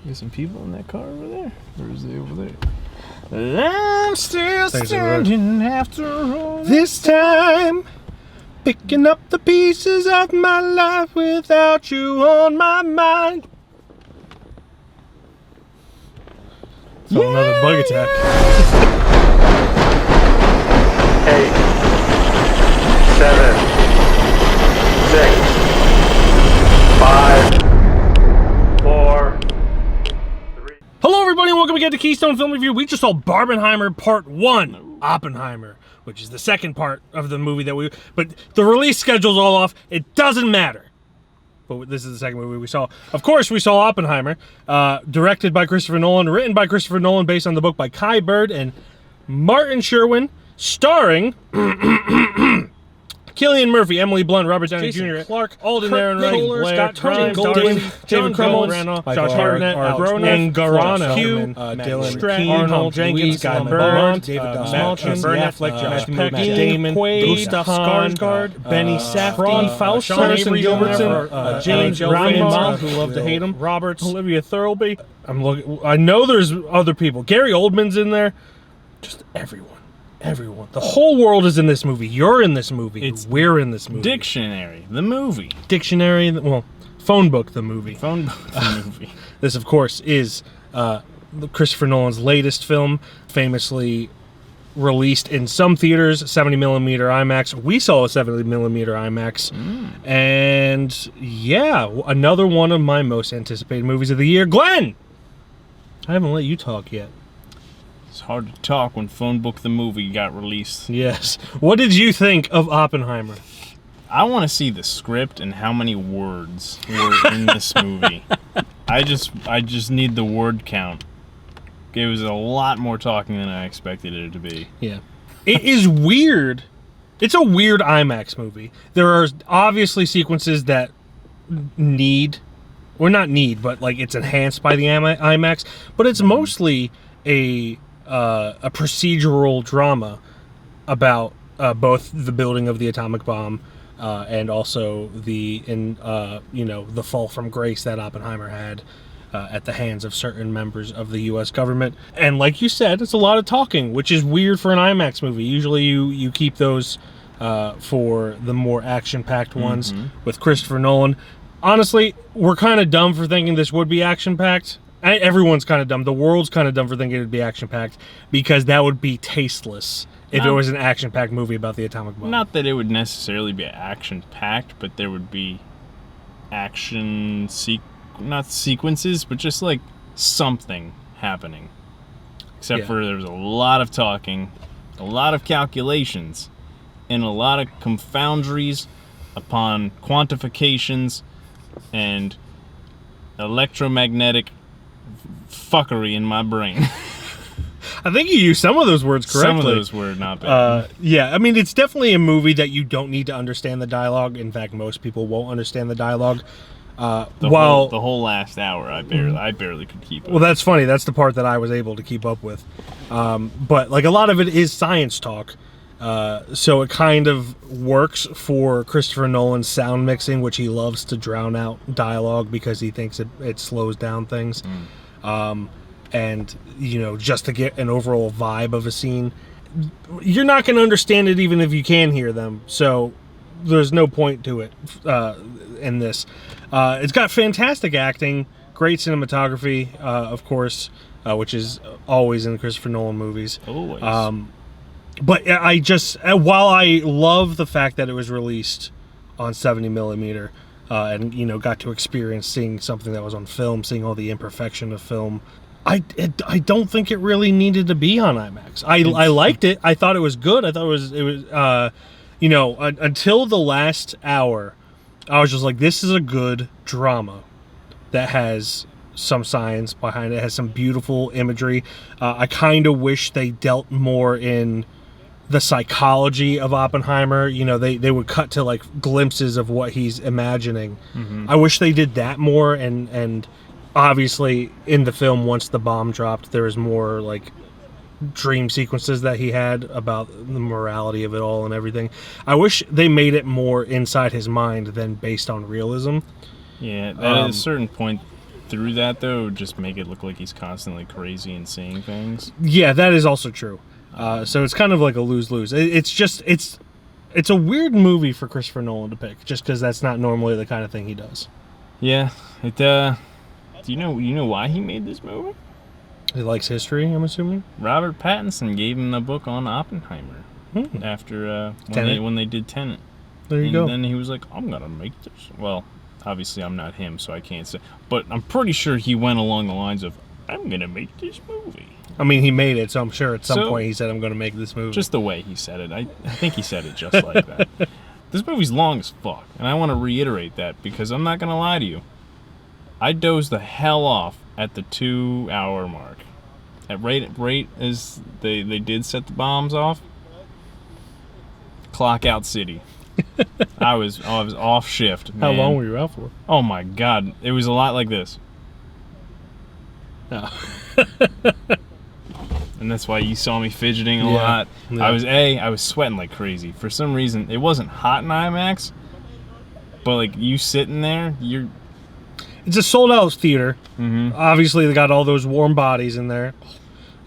There's some people in that car over there. Or is they over there? I'm still standing after all this time, picking up the pieces of my life without you on my mind. So another bug attack. 8, 7, 6, 5, 4, 3. Hello everybody and welcome again to Keystone Film Review. We just saw Barbenheimer Part 1, Oppenheimer, which is the second part of the movie but the release schedule's all off. It doesn't matter. But this is the second movie we saw. Of course, we saw Oppenheimer, directed by Christopher Nolan, written by Christopher Nolan, based on the book by Kai Bird and Martin Sherwin, starring Cillian Murphy, Emily Blunt, Robert Downey Jr., Clark, Alden Ehrenreich, Scott Grimes, David Krumholtz, Josh Hartnett, Brona, Garana, Hugh, Dylan Stratton, Arnold Jenkins, Guy Bird, David Malchin, Affleck, Josh Peck, Damon, Gustav Skarsgård, Benny Safdie, Harrison Gilbertson, James Ryan, who love to hate him, Roberts, Olivia Thirlby. I know there's other people. Gary Oldman's in there. Just everyone. Everyone. The whole world is in this movie. You're in this movie. We're in this movie. Dictionary, the movie. Dictionary, well, phone book, the movie. Phone book, the movie. This, of course, is Christopher Nolan's latest film, famously released in some theaters, 70mm IMAX. We saw a 70mm IMAX. And, yeah, another one of my most anticipated movies of the year. Glenn! I haven't let you talk yet. It's hard to talk when Phone Book the movie got released. Yes. What did you think of Oppenheimer? I want to see the script and how many words were in this movie. I just need the word count. It was a lot more talking than I expected it to be. Yeah. It is weird. It's a weird IMAX movie. There are obviously sequences that not need, but like it's enhanced by the IMAX, but it's mostly a procedural drama about both the building of the atomic bomb and also the fall from grace that Oppenheimer had at the hands of certain members of the U.S. government. And like you said, it's a lot of talking, which is weird for an IMAX movie. Usually you keep those for the more action-packed ones with Christopher Nolan. Honestly, we're kind of dumb for thinking this would be action-packed. Everyone's kind of dumb. The world's kind of dumb for thinking it would be action-packed because that would be tasteless if it was an action-packed movie about the atomic bomb. Not that it would necessarily be action-packed, but there would be action not sequences, but just like something happening. Except for there was a lot of talking, a lot of calculations, and a lot of confoundries upon quantifications and electromagnetic fuckery in my brain. I think you used some of those words correctly. Some of those were not bad. Yeah, I mean, it's definitely a movie that you don't need to understand the dialogue. In fact, most people won't understand the dialogue. The whole last hour, I barely could keep up. Well, that's funny. That's the part that I was able to keep up with. But like a lot of it is science talk. So it kind of works for Christopher Nolan's sound mixing, which he loves to drown out dialogue because he thinks it slows down things. And, just to get an overall vibe of a scene. You're not going to understand it even if you can hear them. So there's no point to it in this. It's got fantastic acting, great cinematography, of course, which is always in Christopher Nolan movies. Always. But while I love the fact that it was released on 70mm, and got to experience seeing something that was on film, seeing all the imperfection of film, I don't think it really needed to be on IMAX. I liked it. I thought it was good. I thought it was until the last hour, I was just like, this is a good drama that has some science behind it, has some beautiful imagery. I kind of wish they dealt more in the psychology of Oppenheimer. They would cut to like glimpses of what he's imagining. I wish they did that more, and obviously in the film, once the bomb dropped, there was more like dream sequences that he had about the morality of it all and everything. I wish they made it more inside his mind than based on realism. Yeah, at a certain point, through that though, it would just make it look like he's constantly crazy and seeing things. Yeah, that is also true. So it's kind of like a lose-lose. It's a weird movie for Christopher Nolan to pick, just because that's not normally the kind of thing he does. Yeah. It. Do you know why he made this movie? He likes history, I'm assuming. Robert Pattinson gave him the book on Oppenheimer after when they did Tenet. There you go. And then he was like, I'm gonna make this. Well, obviously I'm not him, so I can't say. But I'm pretty sure he went along the lines of, I'm gonna make this movie. I mean, he made it, so I'm sure at some point he said, I'm going to make this movie. Just the way he said it. I think he said it just like that. This movie's long as fuck, and I want to reiterate that because I'm not going to lie to you. I dozed the hell off at the 2-hour mark. At right as they did set the bombs off, clock out city. I was off shift, man. How long were you out for? Oh my god. It was a lot like this. No. And that's why you saw me fidgeting a Yeah. lot. Yeah. I was sweating like crazy. For some reason, it wasn't hot in IMAX, but like you sitting there, It's a sold-out theater. Mhm. Obviously, they got all those warm bodies in there.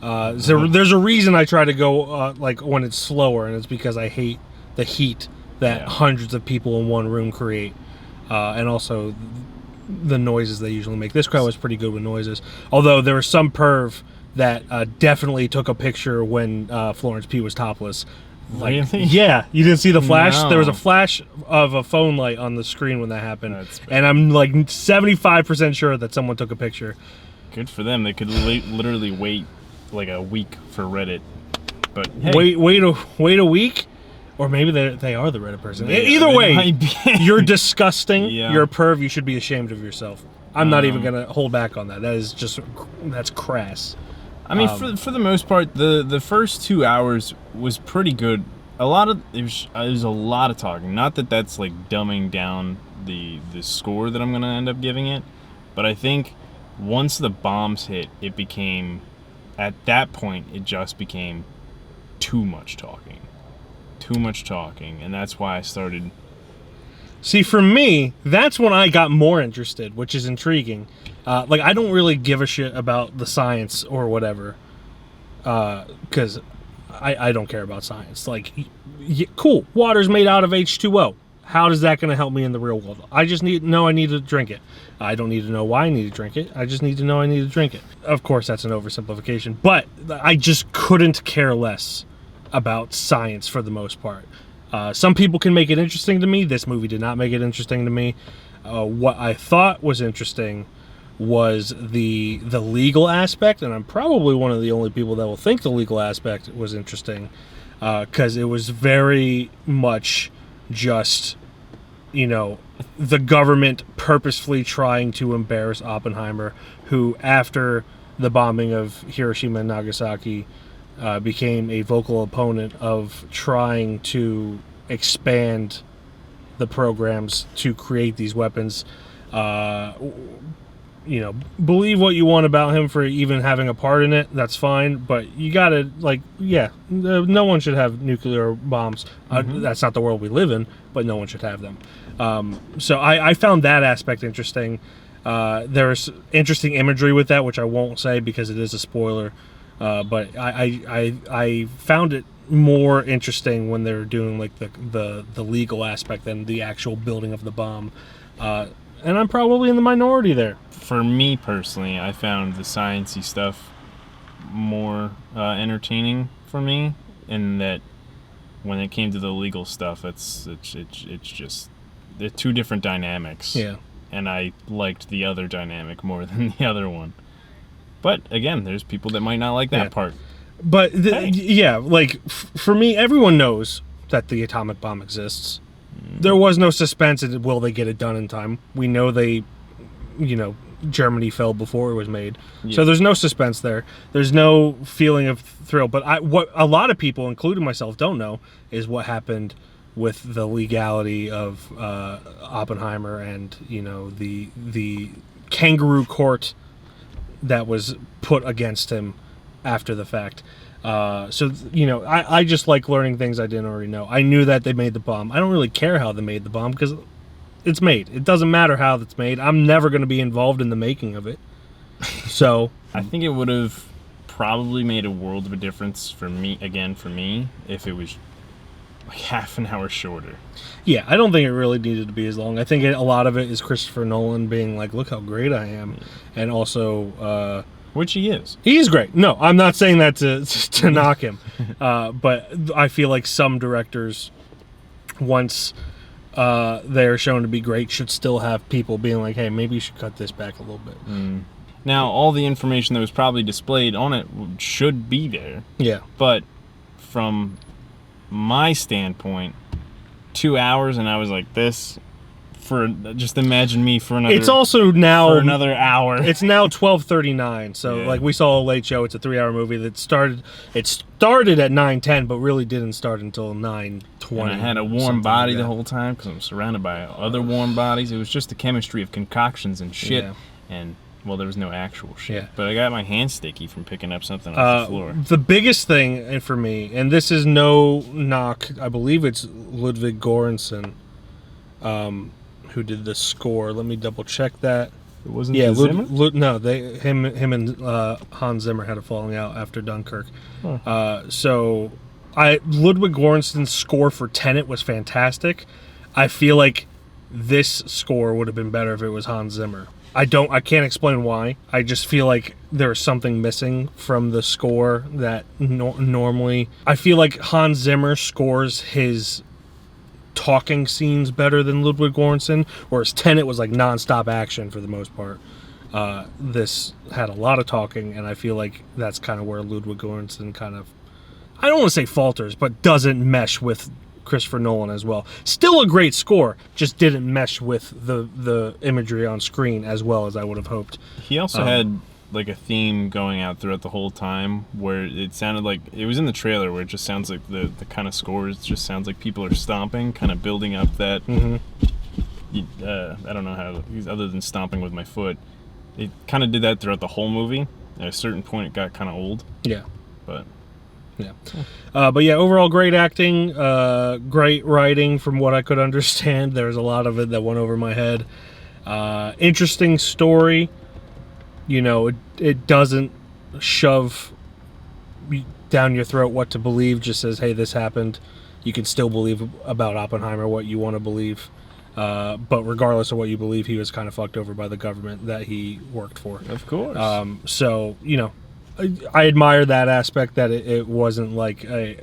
So there's a reason I try to go like when it's slower, and it's because I hate the heat that hundreds of people in one room create, and also the noises they usually make. This crowd was pretty good with noises, although there was some perv that definitely took a picture when Florence Pugh was topless. Like, Really? yeah, you didn't see the flash? No. There was a flash of a phone light on the screen when that happened, That's bad. and I'm like 75% sure that someone took a picture. good for them. They could literally wait like a week for Reddit. But hey, Wait a week, or maybe they are the Reddit person. Yeah, Either they way, might be. you're disgusting. Yeah. You're a perv. You should be ashamed of yourself. I'm not even gonna hold back on that. That's crass. I mean, for the most part, the first 2 hours was pretty good. It was a lot of talking. Not that that's like dumbing down the score that I'm gonna end up giving it, but I think once the bombs hit, it became, at that point, it just became too much talking, and that's why I started. See, for me, that's when I got more interested, which is intriguing. Like, I don't really give a shit about the science or whatever, because I don't care about science. Like, cool, water's made out of H2O. How is that going to help me in the real world? I just need to know I need to drink it. I don't need to know why I need to drink it. I just need to know I need to drink it. Of course, that's an oversimplification, but I just couldn't care less about science for the most part. Some people can make it interesting to me. This movie did not make it interesting to me. What I thought was interesting was the legal aspect, and I'm probably one of the only people that will think the legal aspect was interesting, because it was very much just, the government purposefully trying to embarrass Oppenheimer, who, after the bombing of Hiroshima and Nagasaki, became a vocal opponent of trying to expand the programs to create these weapons. Believe what you want about him for even having a part in it, that's fine, but you gotta, no one should have nuclear bombs. That's not the world we live in, but no one should have them. So I found that aspect interesting. There's interesting imagery with that, which I won't say because it is a spoiler. But I found it more interesting when they were doing like the legal aspect than the actual building of the bomb. And I'm probably in the minority there. For me personally, I found the sciencey stuff more entertaining for me, in that when it came to the legal stuff, it's just they're two different dynamics. Yeah. And I liked the other dynamic more than the other one. But again, there's people that might not like that part. But for me, everyone knows that the atomic bomb exists. There was no suspense in will they get it done in time. We know Germany fell before it was made. Yeah. So there's no suspense there. There's no feeling of thrill. But what a lot of people, including myself, don't know is what happened with the legality of Oppenheimer and the kangaroo court that was put against him after the fact. I just like learning things I didn't already know. I knew that they made the bomb. I don't really care how they made the bomb because it's made. It doesn't matter how it's made. I'm never going to be involved in the making of it. So I think it would have probably made a world of a difference for me, if it was like half an hour shorter. yeah, I don't think it really needed to be as long. I think a lot of it is Christopher Nolan being like, look how great I am. And also... Which he is. he is great. No, I'm not saying that to knock him. But I feel like some directors, once they're shown to be great, should still have people being like, hey, maybe you should cut this back a little bit. Now, all the information that was probably displayed on it should be there. Yeah. But from my standpoint, 2 hours and I was like this for just imagine me for another. It's also now for another hour. It's now 12:39. So Yeah. like we saw a Late Show. It's a 3-hour movie that started. It started at 9:10, but really didn't start until 9:20. And I had a warm body the whole time because I'm surrounded by other warm bodies. It was just the chemistry of concoctions and shit. Yeah. And well, there was no actual shit. Yeah. But I got my hands sticky from picking up something off the floor. The biggest thing for me, and this is no knock, I believe it's Ludwig Göransson, who did the score. Let me double check that. It wasn't Yeah, Zimmer? no, him and Hans Zimmer had a falling out after Dunkirk. So Ludwig Göransson's score for Tenet was fantastic. I feel like this score would have been better if it was Hans Zimmer. I can't explain why. I just feel like there's something missing from the score that normally... I feel like Hans Zimmer scores his talking scenes better than Ludwig Göransson, whereas Tenet was like non-stop action for the most part. This had a lot of talking, and I feel like that's kind of where Ludwig Göransson kind of... I don't want to say falters, but doesn't mesh with Christopher Nolan as well. Still a great score, just didn't mesh with the imagery on screen as well as I would have hoped. He also had like a theme going out throughout the whole time where it sounded like it was in the trailer where it just sounds like the kind of scores just sounds like people are stomping, kind of building up that. I don't know how, other than stomping with my foot. It kind of did that throughout the whole movie. At a certain point, it got kind of old. Yeah. But yeah. But yeah, overall great acting, great writing from what I could understand. There's a lot of it that went over my head. Interesting story. You know, it doesn't shove down your throat what to believe, just says, hey, this happened. You can still believe about Oppenheimer what you want to believe. But regardless of what you believe, he was kind of fucked over by the government that he worked for. of course. So, you know, I admire that aspect, that it wasn't like a,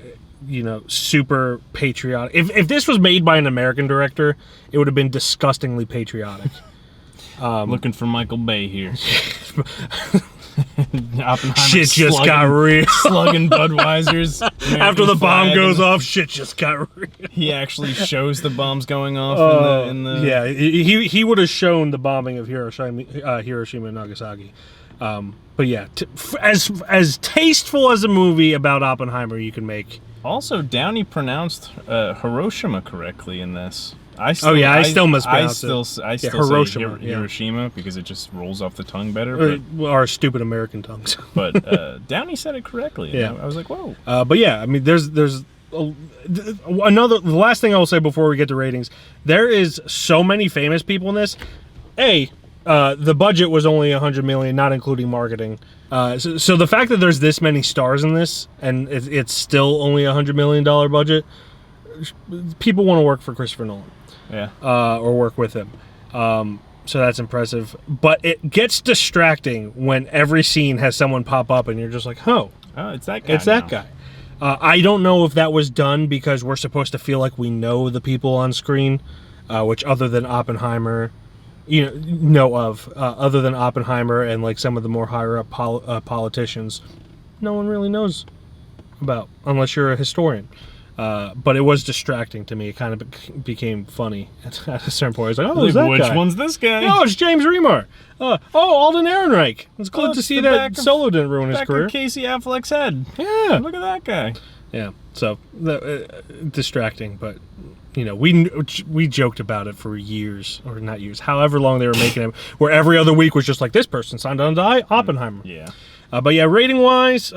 you know, super patriotic. If this was made by an American director, it would have been disgustingly patriotic. Looking for Michael Bay here. Oppenheimer Shit just got real. Slugging Budweisers. After the bomb flag goes and off, shit just got real. he actually shows the bombs going off in the Yeah, he would have shown the bombing of Hiroshima and Nagasaki. But yeah, as tasteful as a movie about Oppenheimer you can make. Also, Downey pronounced Hiroshima correctly in this. I still mispronounce it. I still Hiroshima, say Hiroshima because it just rolls off the tongue better. Our stupid American tongues. But Downey said it correctly. Yeah. I was like, whoa. But yeah, I mean, there's the last thing I will say before we get to ratings. There is so many famous people in this. The budget was only $100 million, not including marketing. So the fact that there's this many stars in this and it's still only $100 million budget, people want to work for Christopher Nolan. Yeah. Or work with him. So that's impressive. But it gets distracting when every scene has someone pop up and you're just like, oh, it's that guy. it's that guy. I don't know if that was done because we're supposed to feel like we know the people on screen, which other than Oppenheimer, other than Oppenheimer and like some of the more higher up politicians, no one really knows about unless you're a historian. But it was distracting to me. It kind of became funny at a certain point. I was like, oh, is that which guy? one's this guy? Oh, it's James Remar. Alden Ehrenreich. It's good to see that Solo didn't ruin his career. Back of Casey Affleck's head. Yeah. Look at that guy. Yeah. So, distracting, but, you know, we joked about it for years, or not years, however long they were making it, where every other week was just like, this person signed on to Oppenheimer. Yeah. But yeah, rating-wise...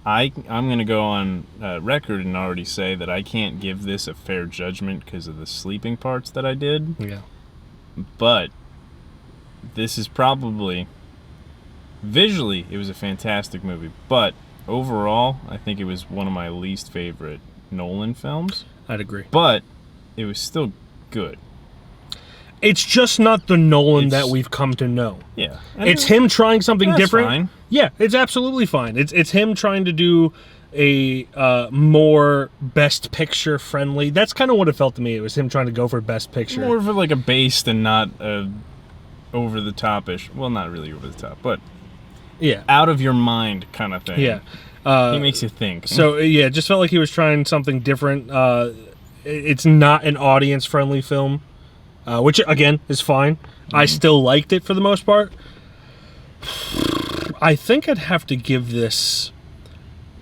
I'm going to go on record and already say that I can't give this a fair judgment because of the sleeping parts that I did. Yeah. But this is probably, visually, it was a fantastic movie. But overall, I think it was one of my least favorite Nolan films. I'd agree. But it was still good. It's just not the Nolan that we've come to know. Yeah. It's him trying something different. Fine. Yeah, it's absolutely fine. It's him trying to do a more Best Picture friendly. That's kind of what it felt to me. It was him trying to go for Best Picture. More of like a based and not a over the top-ish. Well, not really over the top, but yeah, out of your mind kind of thing. Yeah. He makes you think. So yeah, it just felt like he was trying something different. It's not an audience-friendly film, which again is fine. I still liked it for the most part. I think I'd have to give this,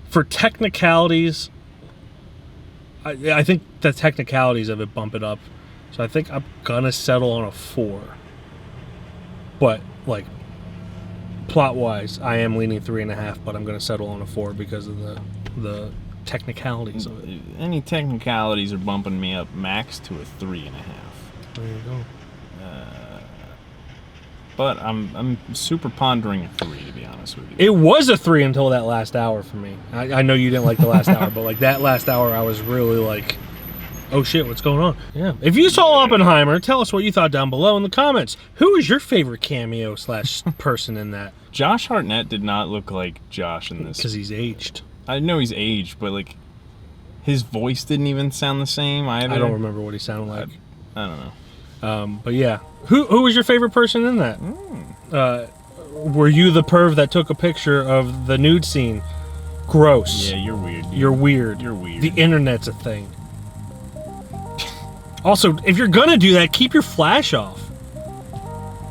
for technicalities, I think the technicalities of it bump it up. So I think I'm gonna settle on a 4. But like plot-wise, I am leaning 3.5, but I'm gonna settle on a 4 because of the technicalities of it. Any technicalities are bumping me up max to a 3.5. There you go. But I'm super pondering a 3, to be honest with you. It was a 3 until that last hour for me. I know you didn't like the last hour, but like that last hour, I was really like, oh shit, what's going on? Yeah. If you saw Oppenheimer, tell us what you thought down below in the comments. Who is your favorite cameo / person in that? Josh Hartnett did not look like Josh in this. Because he's aged. I know he's aged, but like his voice didn't even sound the same either. I don't remember what he sounded like. I don't know. But yeah, who was your favorite person in that? Were you the perv that took a picture of the nude scene? Gross. Yeah, you're weird. You're weird. You're weird. The internet's a thing. Also, if you're gonna do that, keep your flash off.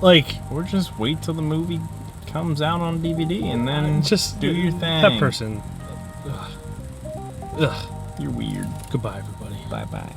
Like, or just wait till the movie comes out on DVD and then just do your thing. That person. Ugh. You're weird. Goodbye, everybody. Bye-bye.